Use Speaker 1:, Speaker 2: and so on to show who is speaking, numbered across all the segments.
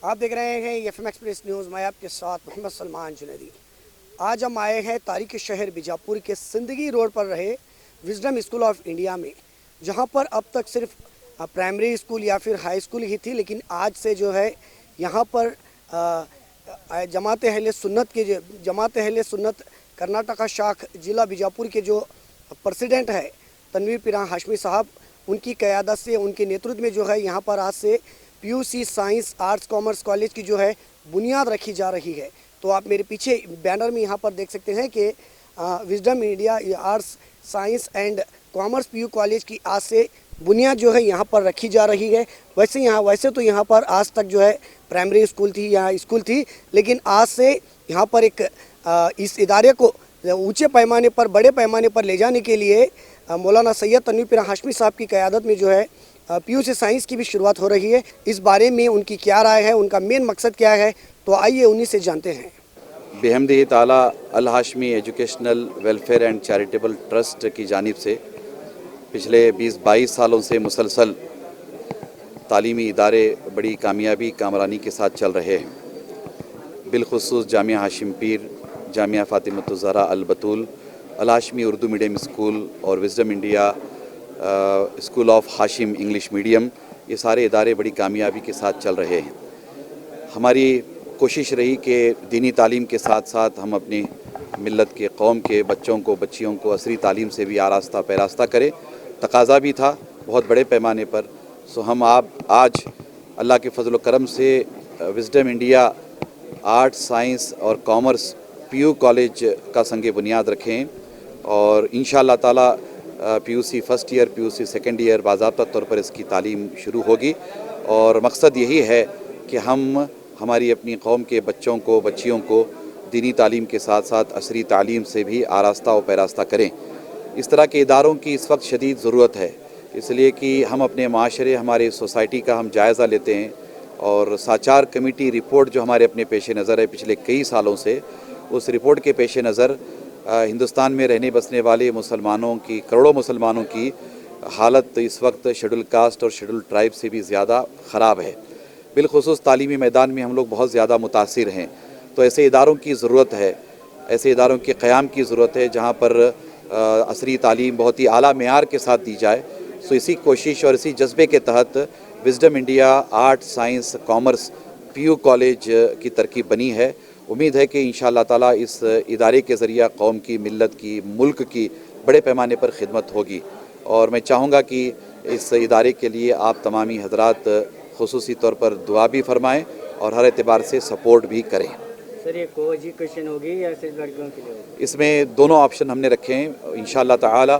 Speaker 1: آپ دیکھ رہے ہیں FM ایکسپریس نیوز. میں آپ کے ساتھ محمد سلمان جنیدی. آج ہم آئے ہیں تاریخی شہر بیجاپور کے زندگی روڈ پر رہے وزڈم اسکول آف انڈیا میں، جہاں پر اب تک صرف پرائمری اسکول یا پھر ہائی اسکول ہی تھی، لیکن آج سے جو ہے یہاں پر جماعت اہل سنت کرناٹکا شاخ ضلع بیجاپور کے جو پریزیڈنٹ ہے تنویر پیران ہاشمی صاحب، ان کی قیادت سے، ان کے نیترتو میں جو ہے یہاں پر آج سے PUC science arts commerce college کی جو ہے بنیاد رکھی جا رہی ہے. تو آپ میرے پیچھے بینر میں یہاں پر دیکھ سکتے ہیں کہ wisdom India arts science and commerce PU college کی آج سے بنیاد جو ہے یہاں پر رکھی جا رہی ہے. ویسے تو یہاں پر آج تک جو ہے پرائمری اسکول تھی یا اسکول تھی، لیکن آج سے یہاں پر ایک اس ادارے کو اونچے پیمانے پر، بڑے پیمانے پر لے جانے کے لیے مولانا سید تنویر پیران ہاشمی صاحب کی قیادت میں جو ہے PUC سائنس کی بھی شروعات ہو رہی ہے. اس بارے میں ان کی کیا رائے ہے، ان کا مین مقصد کیا ہے، تو آئیے انہی سے جانتے ہیں.
Speaker 2: بحمدہ تعالی Alhashmi educational welfare and charitable trust کی جانب سے پچھلے 20-22 سالوں سے مسلسل تعلیمی ادارے بڑی کامیابی کامرانی کے ساتھ چل رہے ہیں. بالخصوص جامعہ ہاشم پیر، جامعہ فاطمۃ الزہرا البتول، الہاشمی اردو میڈیم اسکول اور wisdom India school of Hashim English medium, یہ سارے ادارے بڑی کامیابی کے ساتھ چل رہے ہیں. ہماری کوشش رہی کہ دینی تعلیم کے ساتھ ساتھ ہم اپنی ملت کے، قوم کے بچوں کو، بچیوں کو عصری تعلیم سے بھی آراستہ پیراستہ کریں. تقاضا بھی تھا بہت بڑے پیمانے پر. ہم آج اللہ کے فضل و کرم سے وزڈم انڈیا آرٹس سائنس اور کامرس PU کالج کا سنگ بنیاد رکھیں، اور انشاءاللہ تعالی PUC first year, PUC second year باضابطہ طور پر اس کی تعلیم شروع ہوگی. اور مقصد یہی ہے کہ ہماری اپنی قوم کے بچوں کو، بچیوں کو دینی تعلیم کے ساتھ ساتھ عصری تعلیم سے بھی آراستہ و پیراستہ کریں. اس طرح کے اداروں کی اس وقت شدید ضرورت ہے، اس لیے کہ ہم اپنے معاشرے، ہمارے سوسائٹی کا ہم جائزہ لیتے ہیں، اور ساچار کمیٹی رپورٹ جو ہمارے اپنے پیش نظر ہے پچھلے کئی سالوں سے، اس رپورٹ کے پیش نظر ہندوستان میں رہنے بسنے والے مسلمانوں کی، کروڑوں مسلمانوں کی حالت اس وقت شیڈول کاسٹ اور شیڈول ٹرائب سے بھی زیادہ خراب ہے. بالخصوص تعلیمی میدان میں ہم لوگ بہت زیادہ متاثر ہیں. تو ایسے اداروں کی ضرورت ہے، ایسے اداروں کے قیام کی ضرورت ہے جہاں پر عصری تعلیم بہت ہی اعلیٰ معیار کے ساتھ دی جائے. اسی کوشش اور اسی جذبے کے تحت wisdom India art science commerce PU college کی ترکیب بنی ہے. امید ہے کہ انشاءاللہ تعالی اس ادارے کے ذریعہ قوم کی، ملت کی، ملک کی بڑے پیمانے پر خدمت ہوگی. اور میں چاہوں گا کہ اس ادارے کے لیے آپ تمامی حضرات خصوصی طور پر دعا بھی فرمائیں اور ہر اعتبار سے سپورٹ بھی کریں.
Speaker 1: سر یہ کو ایجوکیشن ہوگی یا صرف لڑکیوں کے لیے ہوگی؟
Speaker 2: اس میں دونوں آپشن ہم نے رکھے ہیں انشاءاللہ تعالی،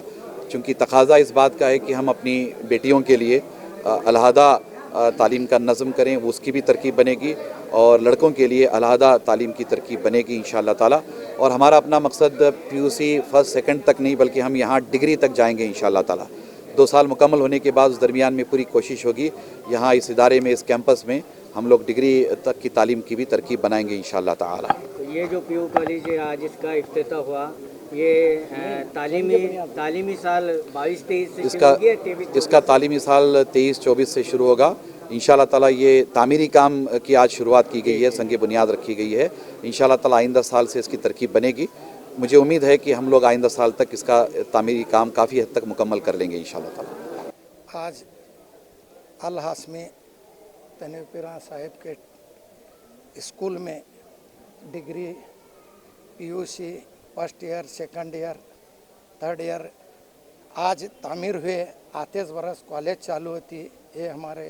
Speaker 2: چونکہ تقاضا اس بات کا ہے کہ ہم اپنی بیٹیوں کے لیے علیحدہ تعلیم کا نظم کریں، وہ اس کی بھی ترکیب بنے گی، اور لڑکوں کے لیے علیحدہ تعلیم کی ترکیب بنے گی انشاءاللہ تعالی. اور ہمارا اپنا مقصد PUC فرسٹ سیکنڈ تک نہیں، بلکہ ہم یہاں ڈگری تک جائیں گے انشاءاللہ تعالی. 2 سال مکمل ہونے کے بعد اس درمیان میں پوری کوشش ہوگی یہاں اس ادارے میں، اس کیمپس میں ہم لوگ ڈگری تک کی تعلیم کی بھی ترکیب بنائیں گے انشاءاللہ تعالی.
Speaker 1: یہ جو PU کالج ہے آج اس کا افتتاح ہوا، یہ تعلیمی سال 22-23 سے شروع ہو گیا؟
Speaker 2: اس کا تعلیمی سال 23-24 سے شروع ہوگا انشاءاللہ تعالی. یہ تعمیری کام کی آج شروعات کی گئی ہے، سنگ بنیاد رکھی گئی ہے. انشاءاللہ تعالی آئندہ سال سے اس کی ترکیب بنے گی. مجھے امید ہے کہ ہم لوگ آئندہ سال تک اس کا تعمیری کام کافی حد تک مکمل کر لیں گے انشاءاللہ تعالی.
Speaker 3: آج الہاشمی تنویر پیران صاحب کے اسکول میں degree PUC first year, second year, third year آج تعمیر ہوئے. آتے برس کالج چالو ہوتی. یہ ہمارے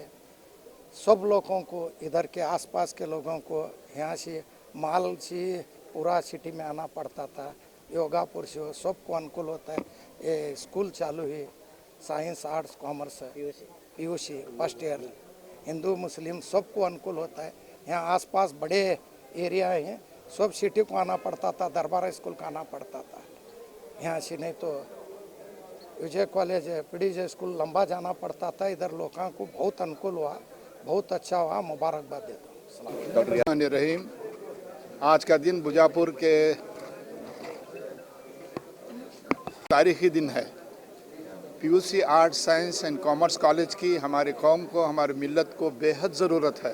Speaker 3: سب لوگوں کو، ادھر کے آس پاس کے لوگوں کو، یہاں سے مال سے پورا سٹی میں آنا پڑتا تھا، یوگا پور سے سب کو انکول ہوتا ہے. یہ اسکول چالو ہوئی science arts commerce PUC first year, ہندو مسلم سب کو انکول ہوتا ہے. یہاں آس پاس بڑے ایریا ہیں، سب سٹی کو آنا پڑتا تھا، دربارہ اسکول کا آنا پڑتا تھا. یہاں سے نہیں تو وجے کالج PDJ اسکول لمبا جانا پڑتا تھا. ادھر لوگوں کو بہت انکول ہوا، بہت اچھا ہوا. مبارکباد دیتا ہوں.
Speaker 4: رحیم، آج کا دن بیجاپور کے تاریخی دن ہے. PUC arts science and commerce college کی ہماری قوم کو، ہماری ملت کو بے حد ضرورت ہے.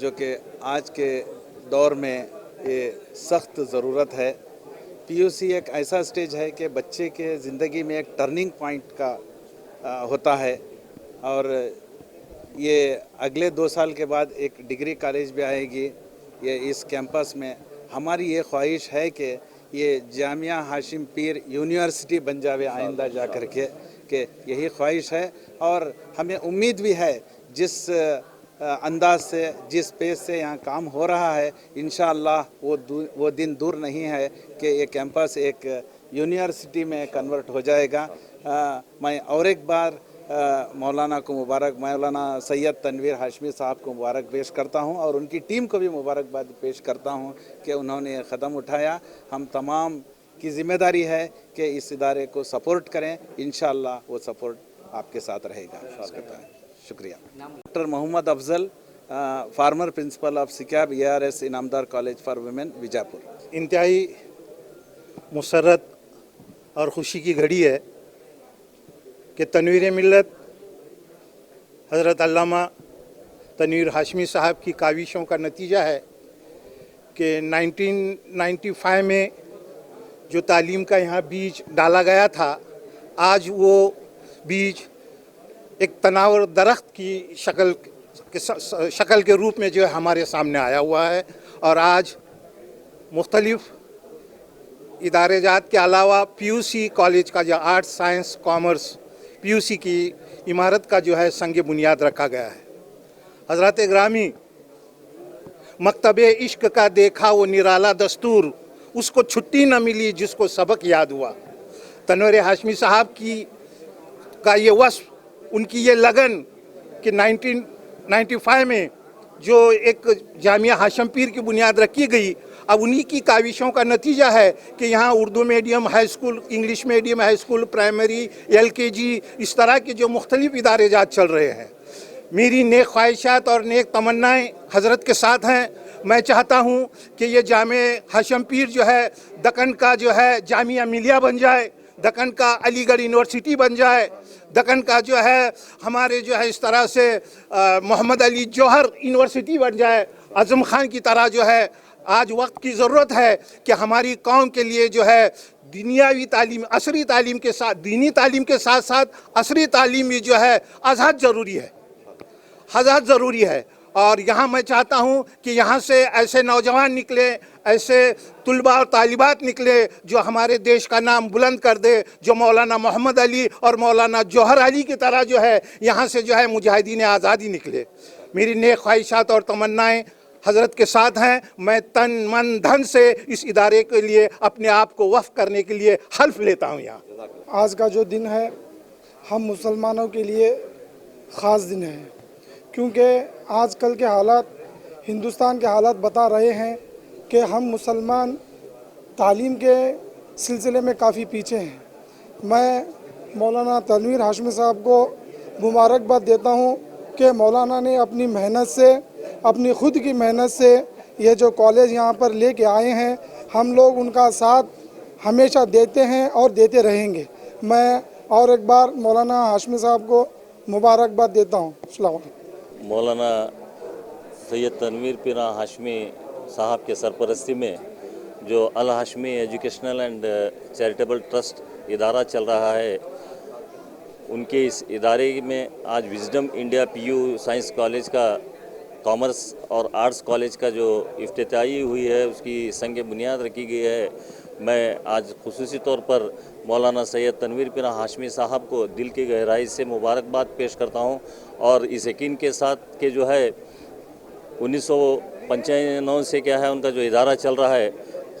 Speaker 5: جو کہ آج کے دور میں یہ سخت ضرورت ہے۔ پی یو سی ایک ایسا سٹیج ہے کہ بچے کے زندگی میں ایک ٹرننگ پوائنٹ کا ہوتا ہے، اور یہ اگلے 2 سال کے بعد ایک ڈگری کالج بھی آئے گی یہ اس کیمپس میں۔ ہماری یہ خواہش ہے کہ یہ جامعہ ہاشم پیر یونیورسٹی بن جاوے آئندہ جا کر کے، کہ یہی خواہش ہے، اور ہمیں امید بھی ہے جس انداز سے جس پیس سے یہاں کام ہو رہا ہے انشاءاللہ وہ دن دور نہیں ہے کہ یہ کیمپس ایک یونیورسٹی میں کنورٹ ہو جائے گا۔ میں اور ایک بار مولانا کو مولانا سید تنویر ہاشمی صاحب کو مبارک پیش کرتا ہوں، اور ان کی ٹیم کو بھی مبارکباد پیش کرتا ہوں کہ انہوں نے قدم اٹھایا۔ ہم تمام کی ذمہ داری ہے کہ اس ادارے کو سپورٹ کریں، انشاءاللہ وہ سپورٹ آپ کے ساتھ رہے گا۔ شکریہ۔ Doctor Muhammad Afzal, former principal of SECAB ARS Inamdar college for women Bijapur.
Speaker 3: انتہائی مسرت اور خوشی کی گھڑی ہے کہ تنویر ملت حضرت علامہ تنویر ہاشمی صاحب کی کاوشوں کا نتیجہ ہے کہ 1995 میں جو تعلیم کا یہاں بیج ڈالا گیا تھا، آج وہ بیج ایک تناور درخت کی شکل کے روپ میں جو ہے ہمارے سامنے آیا ہوا ہے، اور آج مختلف ادارے جات کے علاوہ پی یو سی کالج کا جو arts science commerce P U C کی عمارت کا جو ہے سنگ بنیاد رکھا گیا ہے۔ حضرات گرامی، مکتب عشق کا دیکھا وہ نرالا دستور، اس کو چھٹی نہ ملی جس کو سبق یاد ہوا۔ تنویر ہاشمی صاحب کا یہ وصف، ان کی یہ لگن کہ 1995 میں جو ایک جامعہ ہاشم پیر کی بنیاد رکھی گئی، اب انہی کی کاوشوں کا نتیجہ ہے کہ یہاں Urdu medium high school, English medium high school, primary, LKG، اس طرح کے جو مختلف ادارے جات چل رہے ہیں۔ میری نیک خواہشات اور نیک تمنائیں حضرت کے ساتھ ہیں۔ میں چاہتا ہوں کہ یہ جامعہ ہاشم پیر جو ہے دکن کا جو ہے جامعہ ملیہ بن جائے، دکن کا علی گڑھ یونیورسٹی بن جائے، دکن کا جو ہے ہمارے جو ہے اس طرح سے محمد علی جوہر یونیورسٹی بن جائے، اعظم خان کی طرح جو ہے۔ آج وقت کی ضرورت ہے کہ ہماری قوم کے لیے جو ہے دنیاوی تعلیم، عصری تعلیم کے ساتھ، دینی تعلیم کے ساتھ ساتھ عصری تعلیم بھی جو ہے ازحد ضروری ہے، ازحد ضروری ہے۔ اور یہاں میں چاہتا ہوں کہ یہاں سے ایسے نوجوان نکلے، ایسے طلباء اور طالبات نکلے جو ہمارے دیش کا نام بلند کر دے، جو مولانا محمد علی اور مولانا جوہر علی کی طرح جو ہے یہاں سے جو ہے مجاہدین آزادی نکلے۔ میری نیک خواہشات اور تمنائیں حضرت کے ساتھ ہیں۔ میں تن من دھن سے اس ادارے کے لیے اپنے آپ کو وقف کرنے کے لیے حلف لیتا ہوں۔ یہاں
Speaker 6: آج کا جو دن ہے ہم مسلمانوں کے لیے خاص دن ہے، کیونکہ آج کل کے حالات، ہندوستان کے حالات بتا رہے ہیں کہ ہم مسلمان تعلیم کے سلسلے میں کافی پیچھے ہیں۔ میں مولانا تنویر ہاشمی صاحب کو مبارکباد دیتا ہوں کہ مولانا نے اپنی محنت سے، اپنی خود کی محنت سے یہ جو کالج یہاں پر لے کے آئے ہیں، ہم لوگ ان کا ساتھ ہمیشہ دیتے ہیں اور دیتے رہیں گے۔ میں اور ایک بار مولانا ہاشمی صاحب کو مبارکباد دیتا ہوں۔ السلام علیکم۔
Speaker 7: مولانا سید تنویر پیرا ہاشمی صاحب کے سرپرستی میں جو الہاشمی ایجوکیشنل اینڈ چیریٹیبل ٹرسٹ ادارہ چل رہا ہے، ان کے اس ادارے میں آج wisdom India PU science college کا، کامرس اور آرٹس کالج کا جو افتتاحی ہوئی ہے، اس کی سنگ بنیاد رکھی گئی ہے۔ میں آج خصوصی طور پر مولانا سید تنویر پیرا ہاشمی صاحب کو دل کی گہرائی سے مبارکباد پیش کرتا ہوں، اور اس یقین کے ساتھ کہ جو ہے 1995 سے کیا ہے ان کا جو ادارہ چل رہا ہے،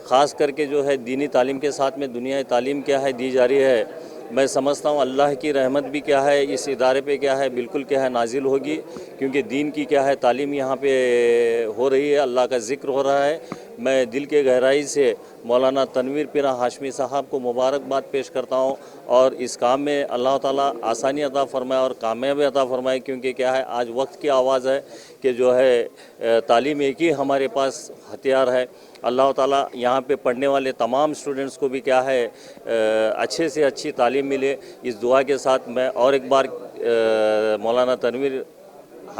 Speaker 7: خاص کر کے جو ہے دینی تعلیم کے ساتھ میں دنیائی تعلیم کیا ہے دی جا رہی ہے۔ میں سمجھتا ہوں اللہ کی رحمت بھی کیا ہے اس ادارے پہ کیا ہے بالکل کیا ہے نازل ہوگی، کیونکہ دین کی کیا ہے تعلیم یہاں پہ ہو رہی ہے، اللہ کا ذکر ہو رہا ہے۔ میں دل کے گہرائی سے مولانا تنویر پیرا ہاشمی صاحب کو مبارکباد پیش کرتا ہوں، اور اس کام میں اللہ تعالیٰ آسانی عطا فرمائے اور کامیابی عطا فرمائے، کیونکہ کیا ہے آج وقت کی آواز ہے کہ جو ہے تعلیم ایک ہی ہمارے پاس ہتھیار ہے۔ اللہ تعالیٰ یہاں پہ پڑھنے والے تمام اسٹوڈنٹس کو بھی کیا ہے اچھے سے اچھی تعلیم ملے، اس دعا کے ساتھ میں اور ایک بار مولانا Tanveer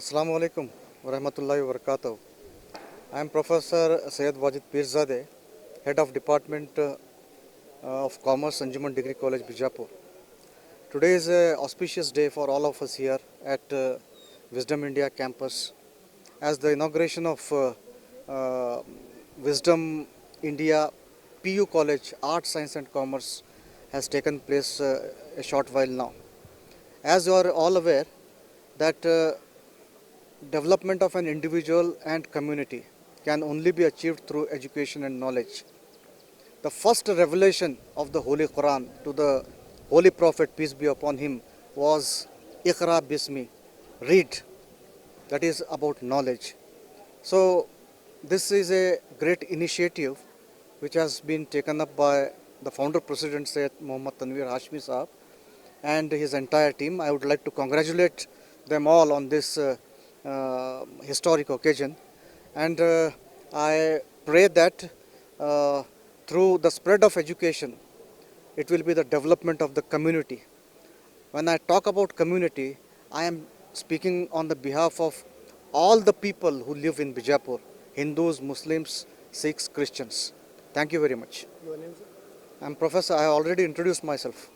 Speaker 8: Assalamu alaikum wa rahmatullahi wa barakatuh. I am Professor Syed Wajid Pirzadeh, Head of Department of Commerce, Anjuman Degree College, Bijapur. Today is an auspicious day for all of us here at Wisdom India campus, as the inauguration of Wisdom India PU College, Arts, Science and Commerce has taken place a short while now. As you are all aware that development of an individual and community can only be achieved through education and knowledge. The first revelation of the Holy Quran to the Holy Prophet, peace be upon him, was Iqra Bismi, read, that is about knowledge. So this is a great initiative which has been taken up by the founder president Syed Muhammad Tanveer Hashmi Sahab and his entire team. I would like to congratulate them all on this historic occasion, and I pray that through the spread of education, it will be the development of the community. When I talk about community, I am speaking on the behalf of all the people who live in Bijapur, Hindus, Muslims, Sikhs, Christians. Thank you very much.
Speaker 1: Your name, sir?
Speaker 8: I am Professor, I have already introduced myself.